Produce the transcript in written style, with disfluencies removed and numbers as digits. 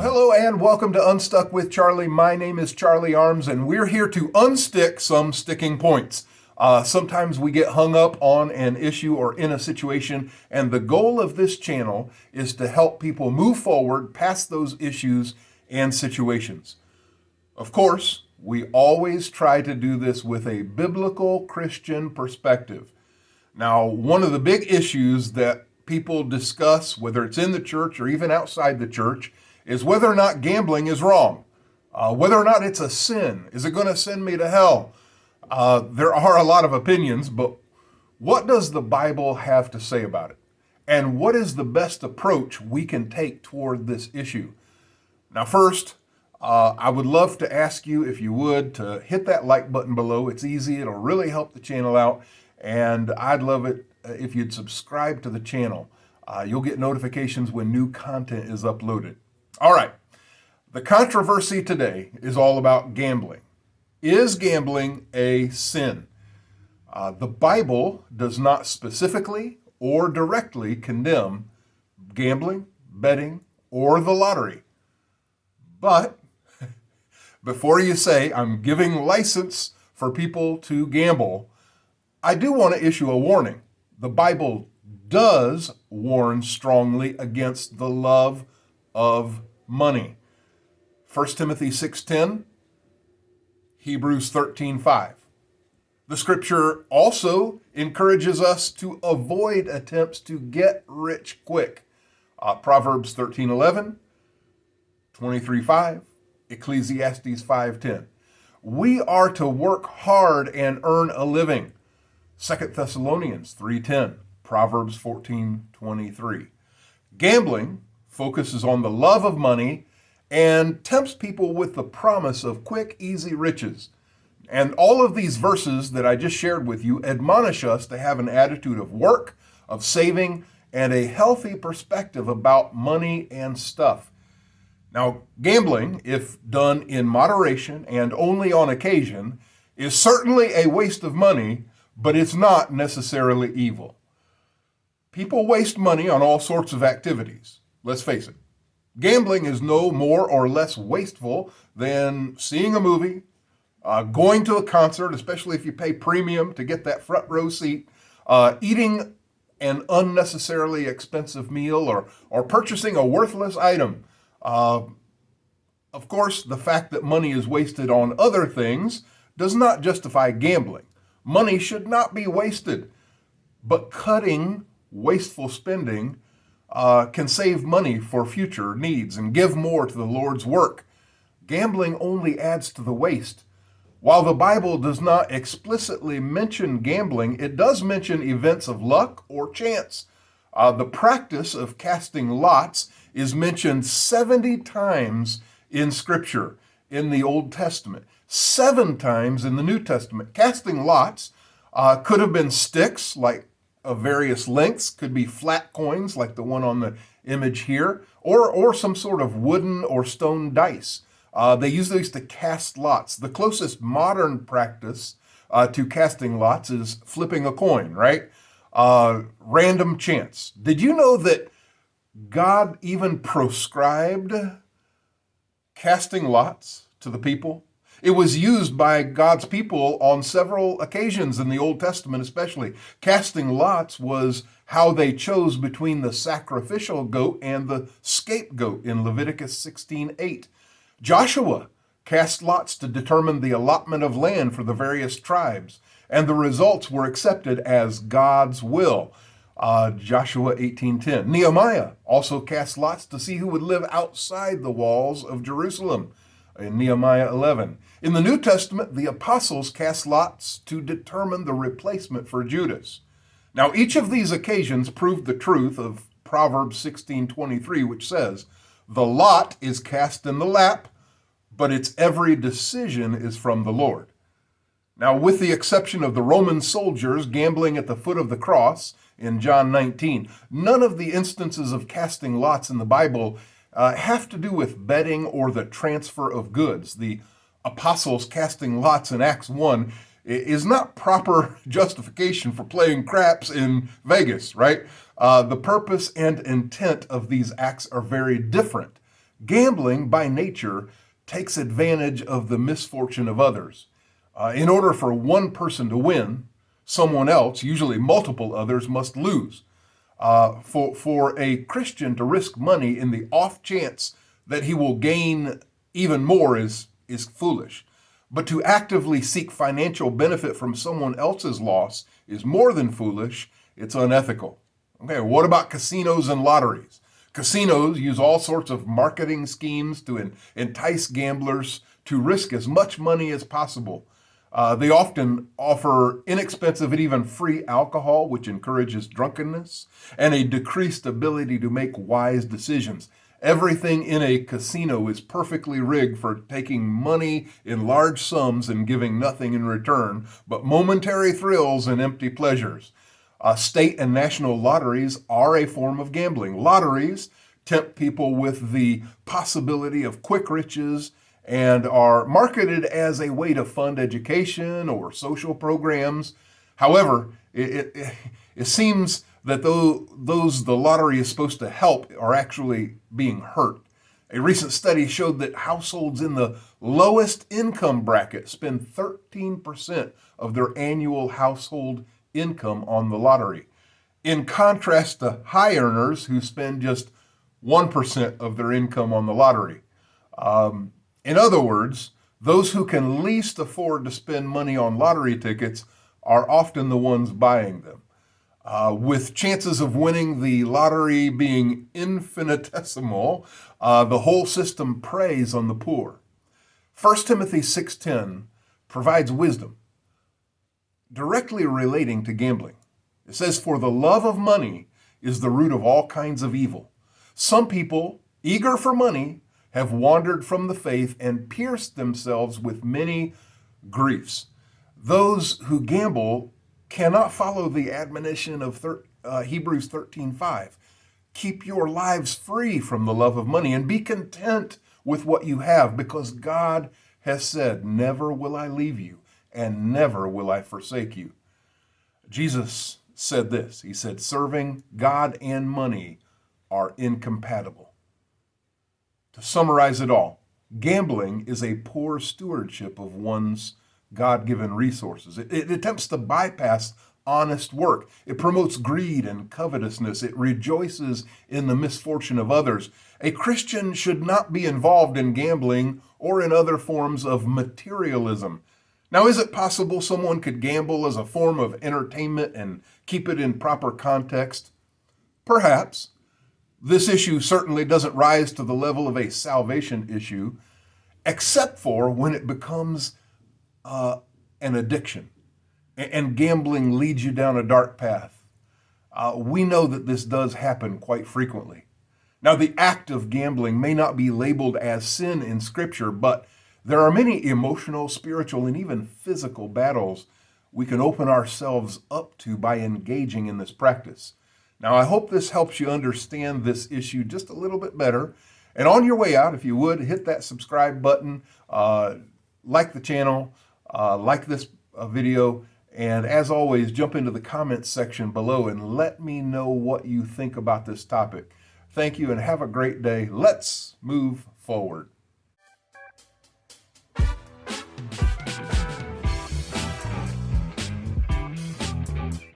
Hello and welcome to Unstuck with Charlie. My name is Charlie Arms and we're here to unstick some sticking points. Sometimes we get hung up on an issue or in a situation, and the goal of this channel is to help people move forward past those issues and situations. Of course, we always try to do this with a biblical Christian perspective. Now, one of the big issues that people discuss, whether it's in the church or even outside the church, is whether or not gambling is wrong, whether or not it's a sin. Is it going to send me to hell? There are a lot of opinions, but what does the Bible have to say about it? And what is the best approach we can take toward this issue? Now, first, I would love to ask you, if you would, to hit that like button below. It's easy. It'll really help the channel out. And I'd love it if you'd subscribe to the channel. You'll get notifications when new content is uploaded. All right. The controversy today is all about gambling. Is gambling a sin? The Bible does not specifically or directly condemn gambling, betting, or the lottery. But before you say I'm giving license for people to gamble, I do want to issue a warning. The Bible does warn strongly against the love of money. 1 Timothy 6:10, Hebrews 13:5. The scripture also encourages us to avoid attempts to get rich quick. Proverbs 13:11, 23:5, Ecclesiastes 5:10. We are to work hard and earn a living. 2 Thessalonians 3:10, Proverbs 14:23. Gambling focuses on the love of money and tempts people with the promise of quick, easy riches. And all of these verses that I just shared with you admonish us to have an attitude of work, of saving, and a healthy perspective about money and stuff. Now, gambling, if done in moderation and only on occasion, is certainly a waste of money, but it's not necessarily evil. People waste money on all sorts of activities. Let's face it. Gambling is no more or less wasteful than seeing a movie, going to a concert, especially if you pay premium to get that front row seat, eating an unnecessarily expensive meal, or purchasing a worthless item. Of course, the fact that money is wasted on other things does not justify gambling. Money should not be wasted, but cutting wasteful spending can save money for future needs and give more to the Lord's work. Gambling only adds to the waste. While the Bible does not explicitly mention gambling, it does mention events of luck or chance. The practice of casting lots is mentioned 70 times in Scripture in the Old Testament, 7 times in the New Testament. Casting lots could have been sticks, like of various lengths, could be flat coins like the one on the image here, or some sort of wooden or stone dice. They use these to cast lots. The closest modern practice to casting lots is flipping a coin, right? Random chance. Did you know that God even proscribed casting lots to the people? It was used by God's people on several occasions in the Old Testament especially. Casting lots was how they chose between the sacrificial goat and the scapegoat in Leviticus 16:8. Joshua cast lots to determine the allotment of land for the various tribes, and the results were accepted as God's will. Joshua 18:10. Nehemiah also cast lots to see who would live outside the walls of Jerusalem in Nehemiah 11. In the New Testament, the apostles cast lots to determine the replacement for Judas. Now, each of these occasions proved the truth of Proverbs 16:23, which says, "The lot is cast in the lap, but its every decision is from the Lord." Now, with the exception of the Roman soldiers gambling at the foot of the cross in John 19, none of the instances of casting lots in the Bible have to do with betting or the transfer of goods. The apostles casting lots in Acts 1 is not proper justification for playing craps in Vegas, right? The purpose and intent of these acts are very different. Gambling, by nature, takes advantage of the misfortune of others. In order for one person to win, someone else, usually multiple others, must lose. For a Christian to risk money in the off chance that he will gain even more is foolish. But to actively seek financial benefit from someone else's loss is more than foolish, it's unethical. Okay, what about casinos and lotteries? Casinos use all sorts of marketing schemes to entice gamblers to risk as much money as possible. They often offer inexpensive and even free alcohol, which encourages drunkenness, and a decreased ability to make wise decisions. Everything in a casino is perfectly rigged for taking money in large sums and giving nothing in return, but momentary thrills and empty pleasures. State and national lotteries are a form of gambling. Lotteries tempt people with the possibility of quick riches and are marketed as a way to fund education or social programs. However, it seems that those the lottery is supposed to help are actually being hurt. A recent study showed that households in the lowest income bracket spend 13% of their annual household income on the lottery, in contrast to high earners who spend just 1% of their income on the lottery. In other words, those who can least afford to spend money on lottery tickets are often the ones buying them. With chances of winning the lottery being infinitesimal, the whole system preys on the poor. 1 Timothy 6:10 provides wisdom directly relating to gambling. It says, "For the love of money is the root of all kinds of evil. Some people, eager for money, have wandered from the faith and pierced themselves with many griefs." Those who gamble cannot follow the admonition of Hebrews 13:5. Keep your lives free from the love of money and be content with what you have, because God has said, "Never will I leave you, and never will I forsake you." Jesus said this. He said, "Serving God and money are incompatible." To summarize it all, gambling is a poor stewardship of one's God-given resources. It attempts to bypass honest work. It promotes greed and covetousness. It rejoices in the misfortune of others. A Christian should not be involved in gambling or in other forms of materialism. Now, is it possible someone could gamble as a form of entertainment and keep it in proper context? Perhaps. This issue certainly doesn't rise to the level of a salvation issue, except for when it becomes an addiction and gambling leads you down a dark path. We know that this does happen quite frequently. Now, the act of gambling may not be labeled as sin in Scripture, but there are many emotional, spiritual, and even physical battles we can open ourselves up to by engaging in this practice. Now, I hope this helps you understand this issue just a little bit better. And on your way out, if you would, hit that subscribe button, like the channel, like this video, and as always, jump into the comments section below and let me know what you think about this topic. Thank you and have a great day. Let's move forward.